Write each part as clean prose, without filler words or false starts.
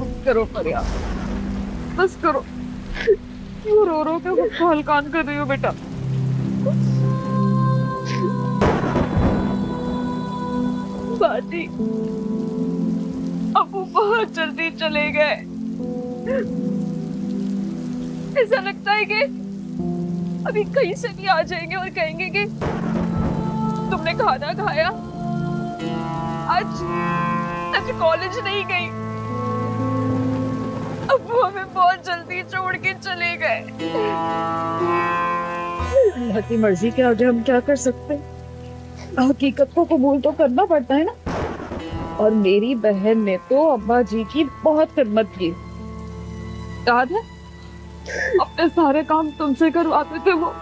बस करो फरिया, बस करो। क्यों रो रो के खुद को हलकान कर रही हो बेटा? बाजी, अब वो बहुत जल्दी चले गए। ऐसा लगता है कि अभी कहीं से भी आ जाएंगे और कहेंगे कि तुमने खाना खाया, आज आज कॉलेज नहीं गई। अब वो हमें बहुत जल्दी छोड़ के चले गए। अल्लाह की मर्जी के आगे हम क्या कर सकते हैं? हकीकत को कबूल तो करना पड़ता है ना। और मेरी बहन ने तो अब्बा जी की बहुत खिदमत की, याद है? अपने सारे काम तुमसे करवाते थे वो।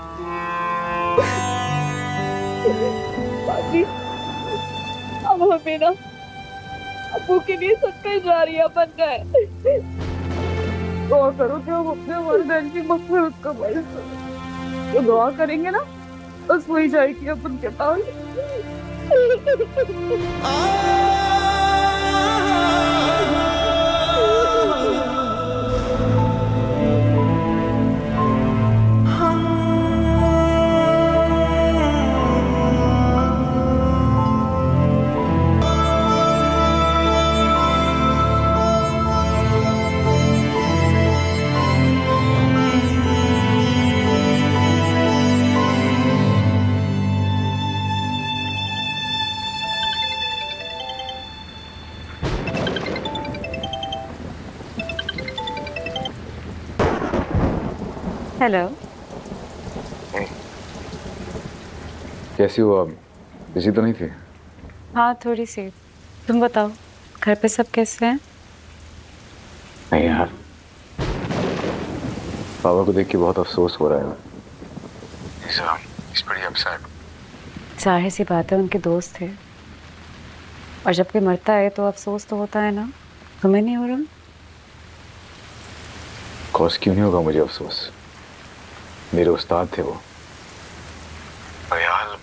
बाकी अब हमें ना अब्बू के लिए सदका जारिया बन गए। दुआ करो कि हम अपने वालिदैन की मग़फ़िरत कमाई। जो दुआ करेंगे ना, बस वही जाएगी अपन के पास। हेलो। कैसी हो आप? बिजी तो नहीं थी? हाँ थोड़ी सी। तुम बताओ, घर पे सब कैसे हैं? नहीं यार, पापा को देख के बहुत अफसोस हो रहा है। जाहिर सी बात है, उनके दोस्त थे, और जब कोई मरता है तो अफसोस तो होता है ना। तुम्हें नहीं हो रहा? कोर्स क्यों नहीं होगा मुझे अफसोस? मेरे उस्ताद थे वो। और यार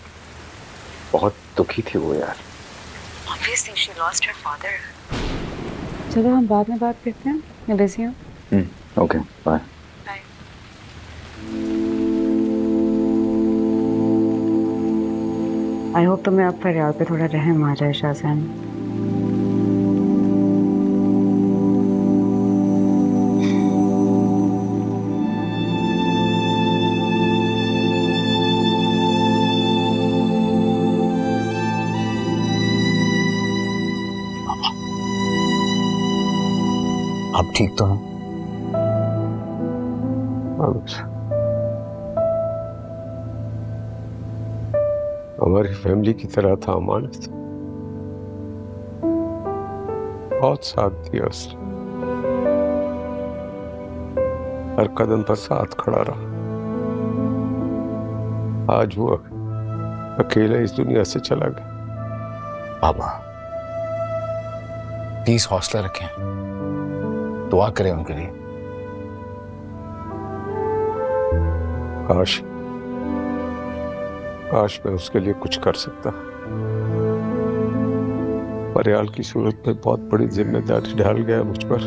बहुत दुखी थी वो यार। Obviously she lost her father. चलो हम बाद में बात करते हैं, मैं बिजी हूँ। Okay bye. Bye. I hope तुम्हें अब फरियाल पे थोड़ा रहम आ जाए शाहजहान। आप ठीक तो हैं? हमारी फैमिली की तरह था अमानत। बहुत साथ दिया उसने, हर कदम पर साथ खड़ा रहा। आज वो अकेला इस दुनिया से चला गया। बाबा प्लीज हौसला रखें, दुआ करें उनके लिए। काश काश मैं उसके लिए कुछ कर सकता। परियाल की सूरत में बहुत बड़ी जिम्मेदारी ढाल गया मुझ पर।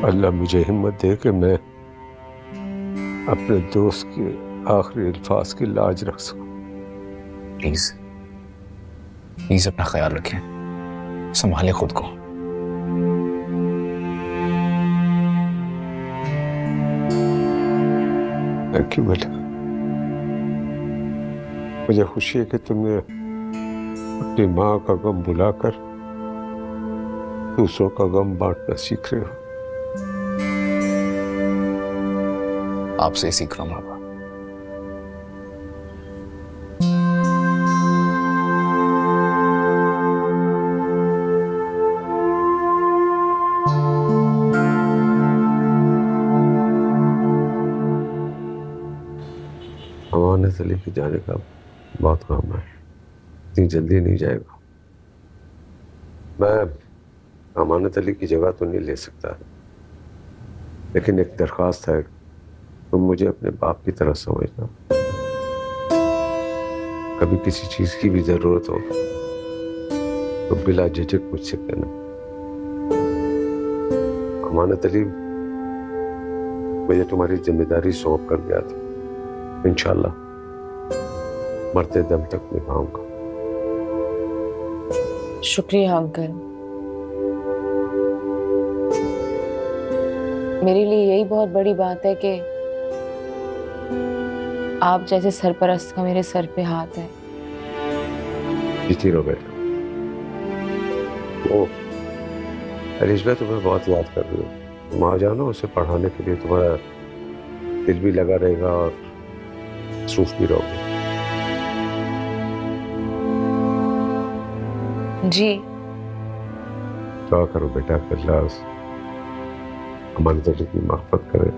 अल्लाह मुझे हिम्मत दे कि मैं अपने दोस्त के आखिरी अल्फाज की लाज रख सकूं। प्लीज प्लीज अपना ख्याल रखें, संभालें खुद को। थैंक यू बेटा। मुझे खुशी है कि तुमने अपनी माँ का गम भुलाकर दूसरों का गम बांटना सीख रहे हो। आपसे सीख रहा हूं बाबा। अमानत अली के जाने का बहुत काम है, इतनी जल्दी नहीं जाएगा। मैं अमानत अली की जगह तो नहीं ले सकता, लेकिन एक दरख्वास्त है, तुम मुझे अपने बाप की तरह समझना। कभी किसी चीज की भी जरूरत हो तो बिला झिझक मुझसे कहना। अमानत अली मुझे तुम्हारी जिम्मेदारी सौंप कर गया था, इंशाल्लाह मरते दम तक निभाऊंगा। शुक्रिया अंकल, मेरे लिए यही बहुत बड़ी बात है कि आप जैसे सरपरस्त का मेरे सर पे हाथ है। जीती रहो बेटा। ओ अलिशा तुम्हें बहुत याद कर रही हो, तुम आ जाओ ना, उसे पढ़ाने के लिए तुम्हारा दिल भी लगा रहेगा और मसरूफ भी रहोगे। जी दुआ करो बेटा कि अल्लाह अमानत अली की मग़फ़िरत करे।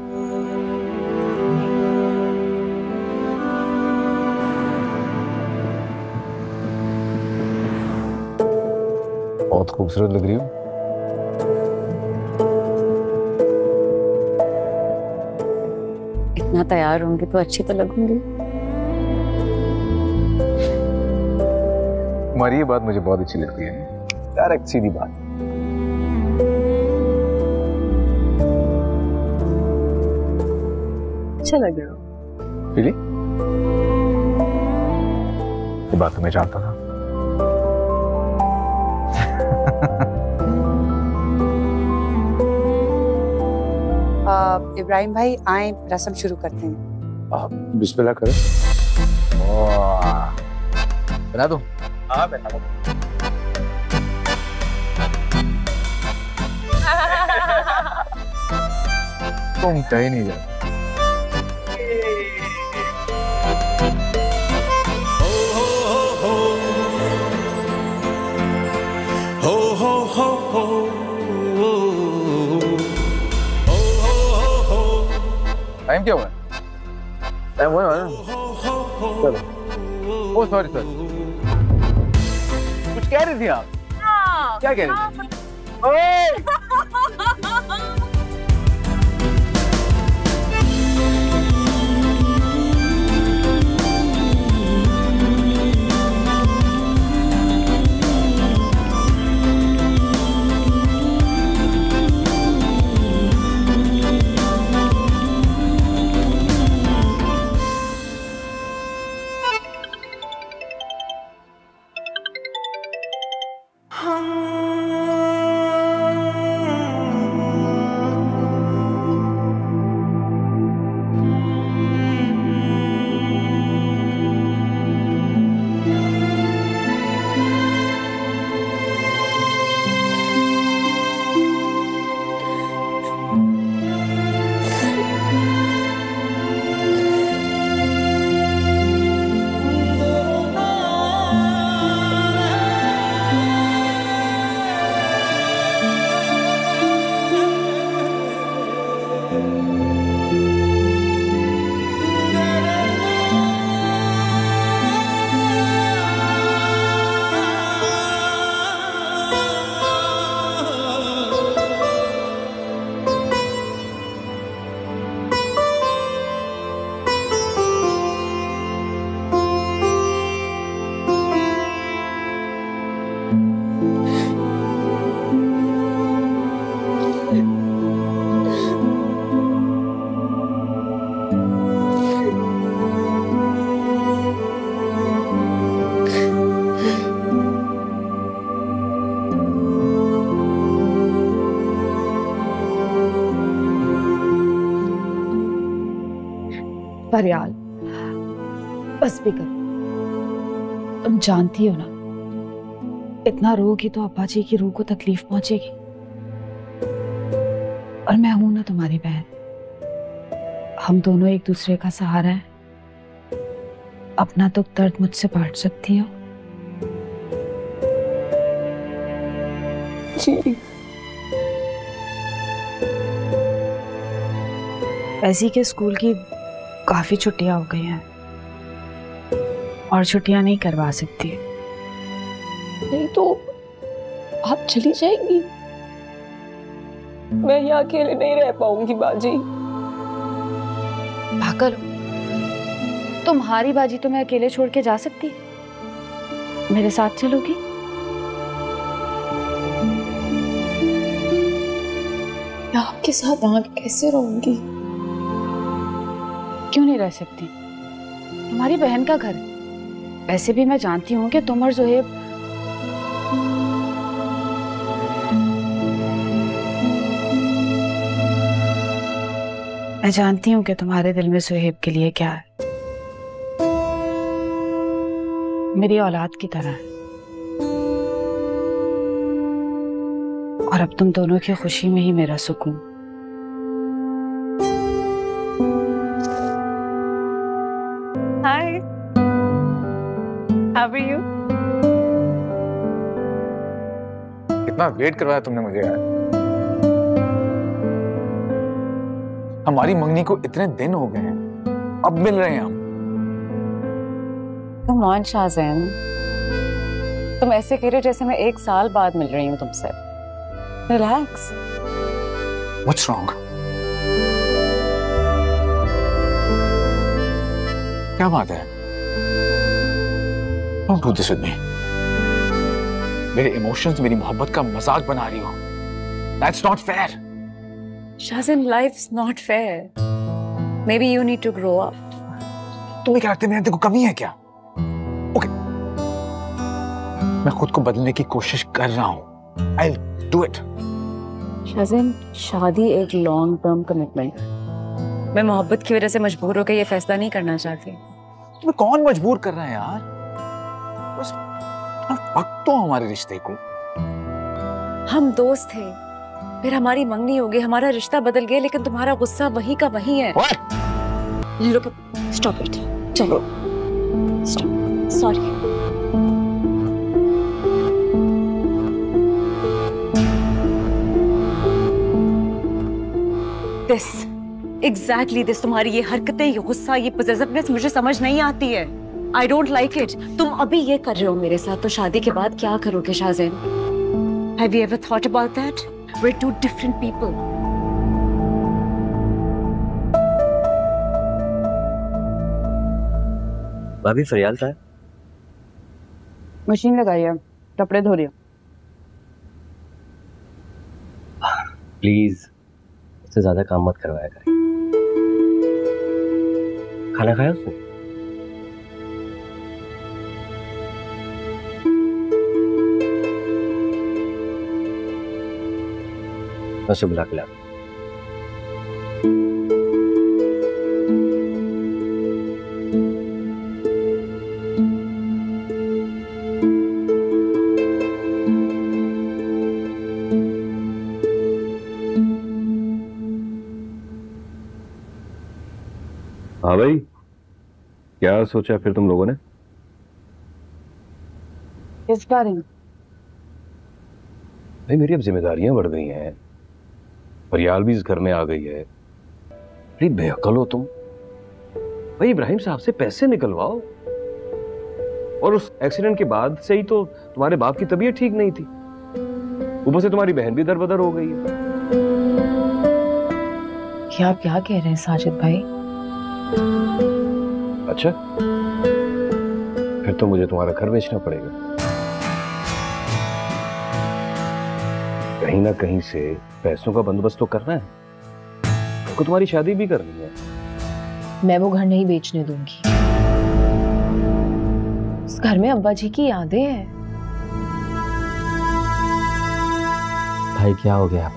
बहुत खूबसूरत लग रही हो। इतना तैयार होंगे तो अच्छी तो लगूंगी। तुम्हारी ये बात मुझे बहुत अच्छी लगती है, डायरेक्ट सीधी बात। अच्छा लग रहा है। really? ये बात तो मैं जानता था। इब्राहिम भाई आए, रस्म शुरू करते हैं। आप बिस्मिल्लाह करें। बना दो। हाँ बना दो। तुम कहीं नहीं जाते। टाइम क्या हुआ? टाइम हुआ है ना? चलो। ओ सॉरी सर। कुछ कह रही थी आप? क्या कह रही थी? ओए! फरियाल, बस भी कर। तुम जानती हो ना, इतना रोगी तो अब्बा जी की रूह को तकलीफ पहुंचेगी। और मैं हूं ना तुम्हारी बहन, हम दोनों एक दूसरे का सहारा है। अपना दुख दर्द मुझसे बांट सकती हो। जी ऐसी के स्कूल की काफी छुट्टियां हो गई हैं और छुट्टियां नहीं करवा सकती। नहीं तो आप चली जाएंगी, मैं यहाँ अकेले नहीं रह पाऊंगी बाजी। पागल हो, तुम्हारी बाजी तो मैं अकेले छोड़ के जा सकती? मेरे साथ चलोगी? मैं आपके साथ वहां कैसे रहूंगी? क्यों नहीं रह सकती? तुम्हारी बहन का घर है। वैसे भी मैं जानती हूँ कि तुम और ज़ुहैब मैं जानती हूँ कि तुम्हारे दिल में ज़ुहैब के लिए क्या है। मेरी औलाद की तरह है। और अब तुम दोनों की खुशी में ही मेरा सुकून। हाय, हाउ आर यू? कितना वेट करवाया तुमने मुझे यार। हमारी मंगनी को इतने दिन हो गए हैं, अब मिल रहे हैं हम। कम ऑन शाहज़ैन, तुम ऐसे कह रहे हो जैसे मैं 1 साल बाद मिल रही हूँ तुमसे। रिलैक्स। What's wrong? क्या बात है? Don't do this with me. मेरे इमोशंस, मेरी मोहब्बत का मजाक बना रही हो। That's not fair. Shahzain, life's not fair. Maybe you need to grow up. तुम्हें क्या लगता है मेरे को कमी है क्या? Okay. मैं खुद को बदलने की कोशिश कर रहा हूँ। I'll do it. शाहज़ैन, शादी एक लॉन्ग टर्म कमिटमेंट है। मैं मोहब्बत की वजह से मजबूर होकर ये फैसला नहीं करना चाहती। तुम्हें कौन मजबूर कर रहा है यार? बस वक्त तो हमारे रिश्ते को। हम दोस्त थे, फिर हमारी मंगनी हो गई, हमारा रिश्ता बदल गया, लेकिन तुम्हारा गुस्सा वही का वही है। Look, stop it. चलो, stop. Sorry. This, exactly this, तुम्हारी ये हरकतें, ये गुस्सा, ये possessiveness मुझे समझ नहीं आती है। I don't like it. तुम अभी ये कर रहे हो मेरे साथ, तो शादी के बाद क्या करोगे Shahzain? Have you ever thought about that? We're two different people. भाभी फरियाल था? मशीन लगाई है, कपड़े धो रही हूँ। प्लीज उससे ज्यादा काम मत करवाया करें। खाना खाया उसने? मैं उसे बुला के ला। हाँ भाई, क्या सोचा फिर तुम लोगों ने? इस बारे में भाई मेरी अब जिम्मेदारियां बढ़ गई हैं, फरियाल भी इस घर में आ गई है। बड़ी बेअकल हो तुम। भाई इब्राहिम साहब से पैसे निकलवाओ। और उस एक्सीडेंट के बाद से ही तो तुम्हारे बाप की तबीयत ठीक नहीं थी, ऊपर से तुम्हारी बहन भी दरबदर हो गई है। क्या आप क्या कह रहे हैं साजिद भाई? अच्छा, फिर तो मुझे तुम्हारा घर बेचना पड़ेगा। कहीं ना कहीं से पैसों का बंदोबस्त तो करना है। को तुम्हारी शादी भी करनी है। मैं वो घर नहीं बेचने दूंगी। उस घर में अब्बा जी की यादें हैं। भाई क्या हो गया?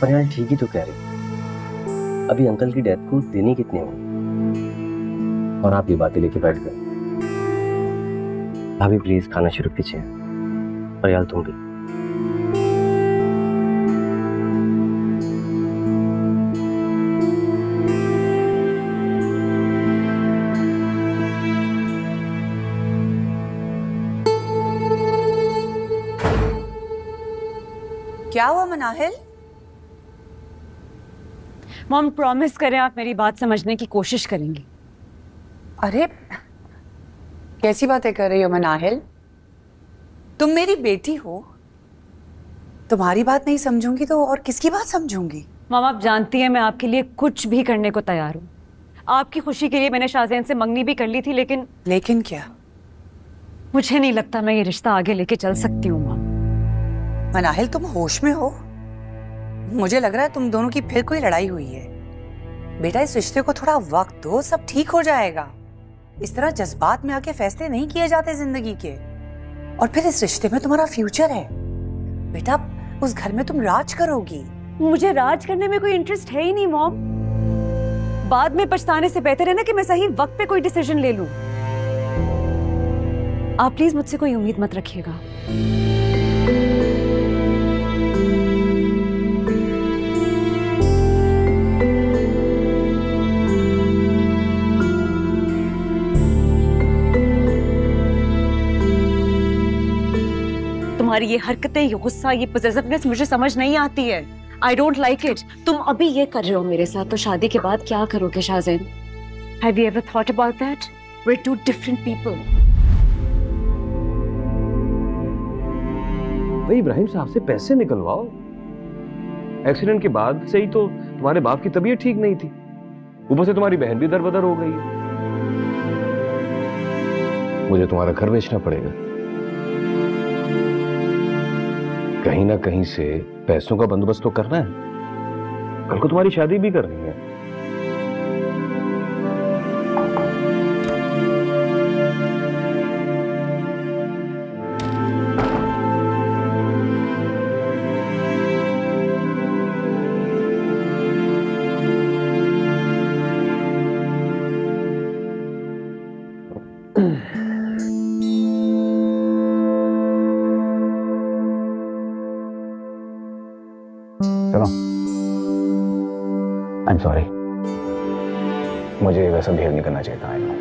पर यार ठीक ही तो कह रही। अभी अंकल की डेथ को देने कितने हो और आप ये बातें लेके बैठ गए। भाभी प्लीज खाना शुरू कीजिए। और यार तुम भी। क्या हुआ मनाहिल? मॉम प्रॉमिस करें आप मेरी बात समझने की कोशिश करेंगी। अरे कैसी बातें कर रही हो मनाहिल? तुम मेरी बेटी हो, तुम्हारी बात नहीं समझूंगी तो और किसकी बात समझूंगी? मॉम आप जानती हैं मैं आपके लिए कुछ भी करने को तैयार हूँ। आपकी खुशी के लिए मैंने शाहज़ैन से मंगनी भी कर ली थी, लेकिन लेकिन क्या? मुझे नहीं लगता मैं ये रिश्ता आगे लेके चल सकती हूँ माँ। मनाहिल, तुम होश में हो? मुझे लग रहा है तुम दोनों की फिर कोई लड़ाई हुई है। बेटा, इस रिश्ते को थोड़ा वक्त दो, सब ठीक हो जाएगा। इस तरह जज्बात में आके फैसले नहीं किए जाते जिंदगी के। और फिर इस रिश्ते में तुम्हारा फ्यूचर है बेटा, उस घर में तुम राज करोगी। मुझे राज करने में कोई इंटरेस्ट है ही नहीं मॉम। बाद में पछताने से बेहतर है ना कि मैं सही वक्त पे कोई डिसीजन ले लूं। आप प्लीज मुझसे कोई उम्मीद मत रखिएगा। तुम्हारी ये हरकतें, ये गुस्सा, ये पॉसेसिवनेस मुझे समझ नहीं आती है। I don't like it. तुम अभी ये कर रहे हो मेरे साथ, तो शादी के बाद क्या करोगे Shahzain? Have you ever thought about that? We're two different people. भाई इब्राहिम साहब से पैसे निकलवाओ। एक्सीडेंट के बाद से ही तो तुम्हारे बाप की तबीयत ठीक नहीं थी, ऊपर से तुम्हारी बहन भी दरबदर हो गई है। मुझे तुम्हारा घर बेचना पड़ेगा। कहीं ना कहीं से पैसों का बंदोबस्त तो करना है। कल को तुम्हारी शादी भी करनी है। चलो, आई एम सॉरी, मुझे वैसा बिहेव नहीं करना चाहिए था। I know.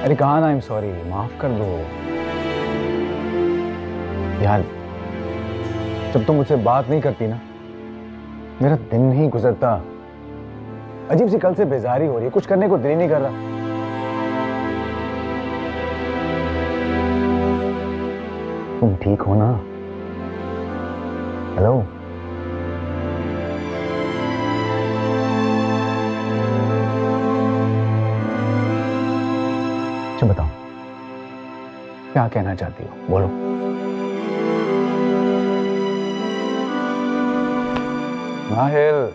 अरे कहा ना आई एम सॉरी, माफ कर दो यार। जब तुम मुझसे बात नहीं करती ना, मेरा दिन नहीं गुजरता। अजीब सी कल से बेजारी हो रही है, कुछ करने को दिल ही नहीं कर रहा। तुम ठीक हो ना? हेलो? अच्छा बताओ, क्या कहना चाहती हो? बोलो। नाहिल,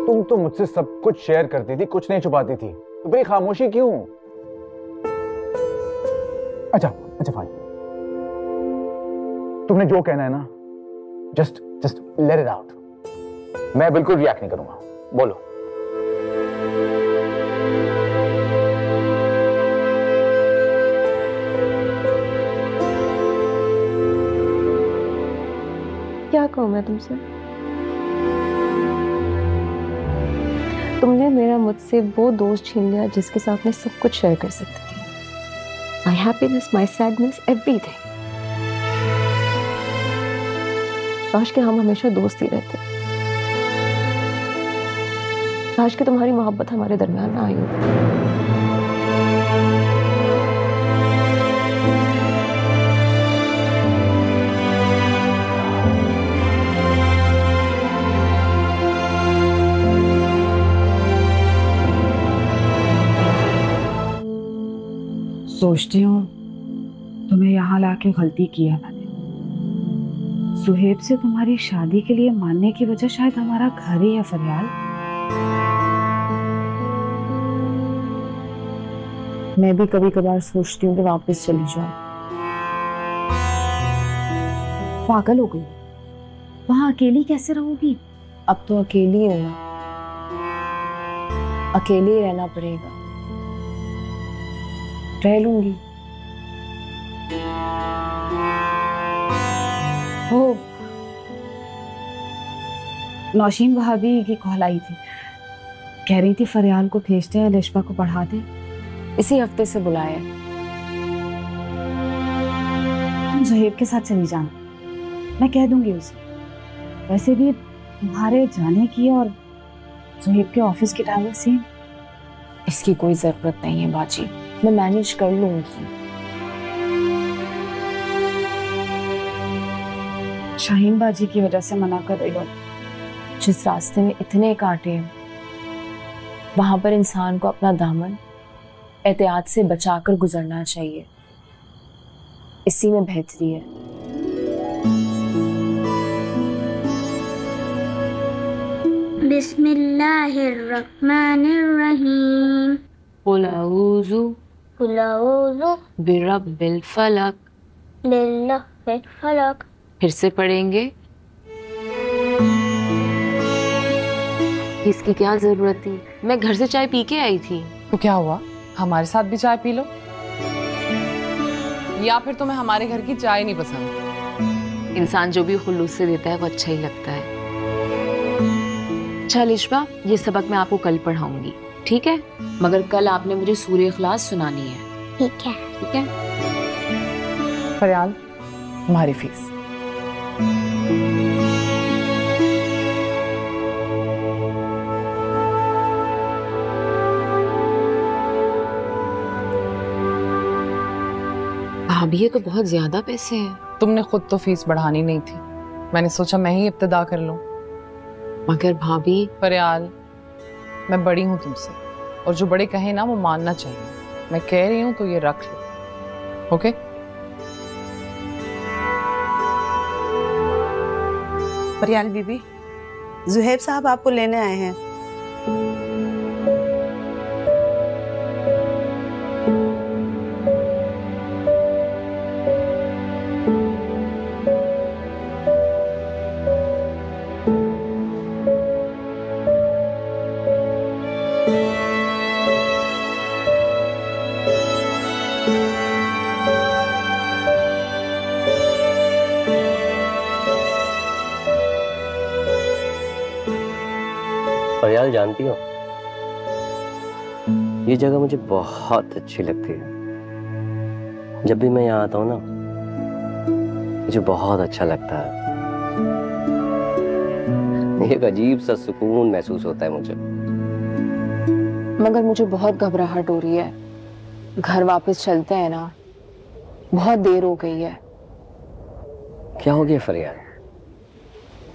तुम तो मुझसे सब कुछ शेयर करती थी, कुछ नहीं छुपाती थी, तो भाई खामोशी क्यों? अच्छा अच्छा फाइन, तुमने जो कहना है ना, जस्ट लेट इट आउट। मैं बिल्कुल रिएक्ट नहीं करूंगा। बोलो। क्या कहूं मैं तुमसे? तुमने मेरा मुझसे वो दोस्त छीन लिया जिसके साथ मैं सब कुछ शेयर कर सकती थी। My happiness, my sadness, everything. काश के हम हमेशा दोस्त ही रहते। काश के तुम्हारी मोहब्बत हमारे दरमियान ना आई हो। सोचती हूँ तुम्हें यहाँ लाके गलती की है मैंने। सुहेब से तुम्हारी शादी के लिए मानने की वजह शायद हमारा घर ही है फरियाल। मैं भी कभी कभार सोचती हूँ कि वापस चली जाऊं। पागल हो गई, वहां अकेली कैसे रहूंगी? अब तो अकेली हूं ना, अकेले ही रहना पड़ेगा। रह लूंगी। वो नौशीन भाभी की कॉल आई थी, कह रही थी फरियाल को भेजते हैं, लिशबा को पढ़ा दें। इसी हफ्ते से बुलाया। तुम ज़ुहैब के साथ चली जाना, मैं कह दूंगी उसे। वैसे भी तुम्हारे जाने की और ज़ुहैब के ऑफिस की टाइमिंग सेम। इसकी कोई जरूरत नहीं है बाजी, मैं मैनेज कर लूंगी। शाहीन बाजी की वजह से मना कर रही हो। जिस रास्ते में इतने कांटे हैं, वहां पर इंसान को अपना दामन एहतियात से बचाकर गुजरना चाहिए, इसी में बेहतरी है। बिस्मिल्लाहिर्रहमानिर्रहीम। कुल औज़ु बिरब्बिल फलक। फलक। फिर से पढ़ेंगे। इसकी क्या जरूरत थी? मैं घर से चाय पी के आई थी। तो क्या हुआ, हमारे साथ भी चाय पी लो। या फिर तुम्हें हमारे घर की चाय नहीं पसंद? इंसान जो भी खुलूस से देता है वो अच्छा ही लगता है। अच्छा लिशबा, ये सबक मैं आपको कल पढ़ाऊंगी, ठीक है? मगर कल आपने मुझे सूरह इखलास सुनानी है। ठीक है। ठीक है? फरियाल, तुम्हारी फीस। भाभी ये तो बहुत ज्यादा पैसे हैं। तुमने खुद तो फीस बढ़ानी नहीं थी, मैंने सोचा मैं ही इब्तिदा कर लूं। मगर भाभी। फरियाल, मैं बड़ी हूं तुमसे, और जो बड़े कहें ना वो मानना चाहिए। मैं कह रही हूं तो ये रख लो, ओके? फरियाल बीबी, जुहैब साहब आपको लेने आए हैं। फरियाल, जानती हो ये जगह मुझे बहुत अच्छी लगती है। जब भी मैं यहाँ आता हूँ ना मुझे बहुत अच्छा लगता है। एक अजीब सा सुकून महसूस होता है मुझे। मगर मुझे बहुत घबराहट हो रही है। घर वापस चलते हैं ना, बहुत देर हो गई है। क्या हो गया फरियाल?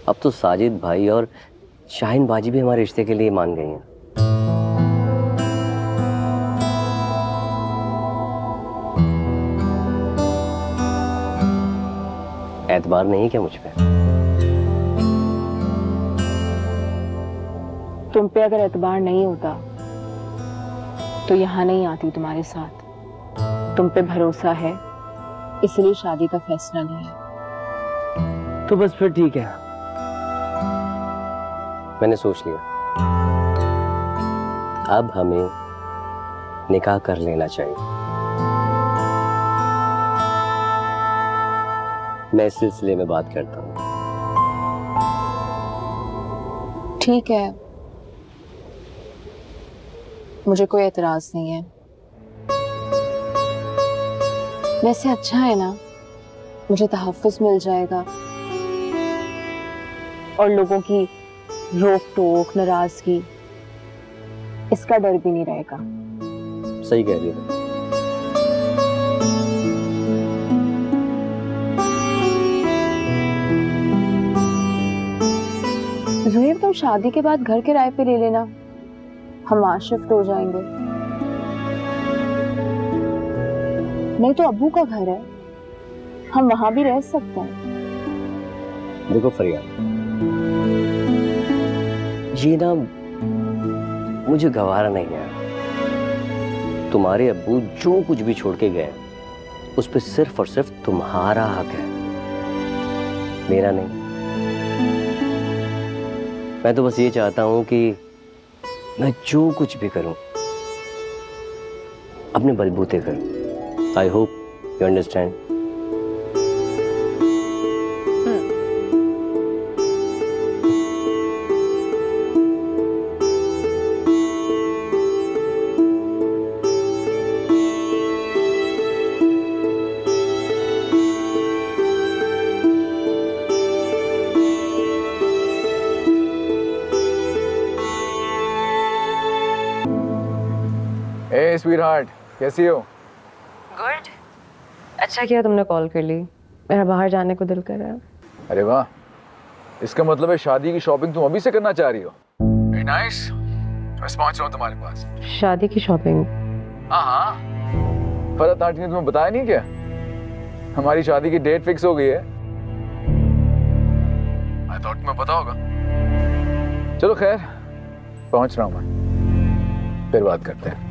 अब तो साजिद भाई और शाहीन बाजी भी हमारे रिश्ते के लिए मान गई हैं। एतबार नहीं क्या मुझ पे? तुम पे अगर एतबार नहीं होता तो यहाँ नहीं आती तुम्हारे साथ। तुम पे भरोसा है, इसलिए शादी का फैसला लिया। तो बस फिर ठीक है, मैंने सोच लिया। अब हमें निकाह कर लेना चाहिए। मैं इस सिलसिले में बात करता हूँ। ठीक है, मुझे कोई एतराज नहीं है। वैसे अच्छा है ना, मुझे तहफ्फुज़ मिल जाएगा और लोगों की रोक टोक, नाराजगी, इसका डर भी नहीं रहेगा। सही कह रही हो। ज़ुहैब, तुम शादी के बाद घर किराए पे ले लेना, हम वहां शिफ्ट हो जाएंगे। नहीं तो अब्बू का घर है, हम वहां भी रह सकते हैं। देखो फरियाद, ये ना मुझे गवारा नहीं है। तुम्हारे अब्बू जो कुछ भी छोड़ के गए उस पर सिर्फ और सिर्फ तुम्हारा हक है, मेरा नहीं। मैं तो बस ये चाहता हूं कि मैं जो कुछ भी करूं अपने बलबूते करूं। I hope you understand. Hey sweetheart, कैसी हो? गुड। अच्छा किया तुमने कॉल कर ली, मेरा बाहर जाने को दिल कर रहा है। अरे वाह, इसका मतलब है शादी की शॉपिंग तुम अभी से करना चाह रही हो? Very nice. बस पहुंच रहा हूँ तुम्हारे पास। शादी की शॉपिंग? हाँ, फरहत आंटी ने तुम्हें बताया नहीं क्या? हमारी शादी की डेट फिक्स हो गई है। आई थॉट तुम्हें पता होगा। चलो खैर, पहुंच रहा हूँ मैं, फिर बात करते हैं।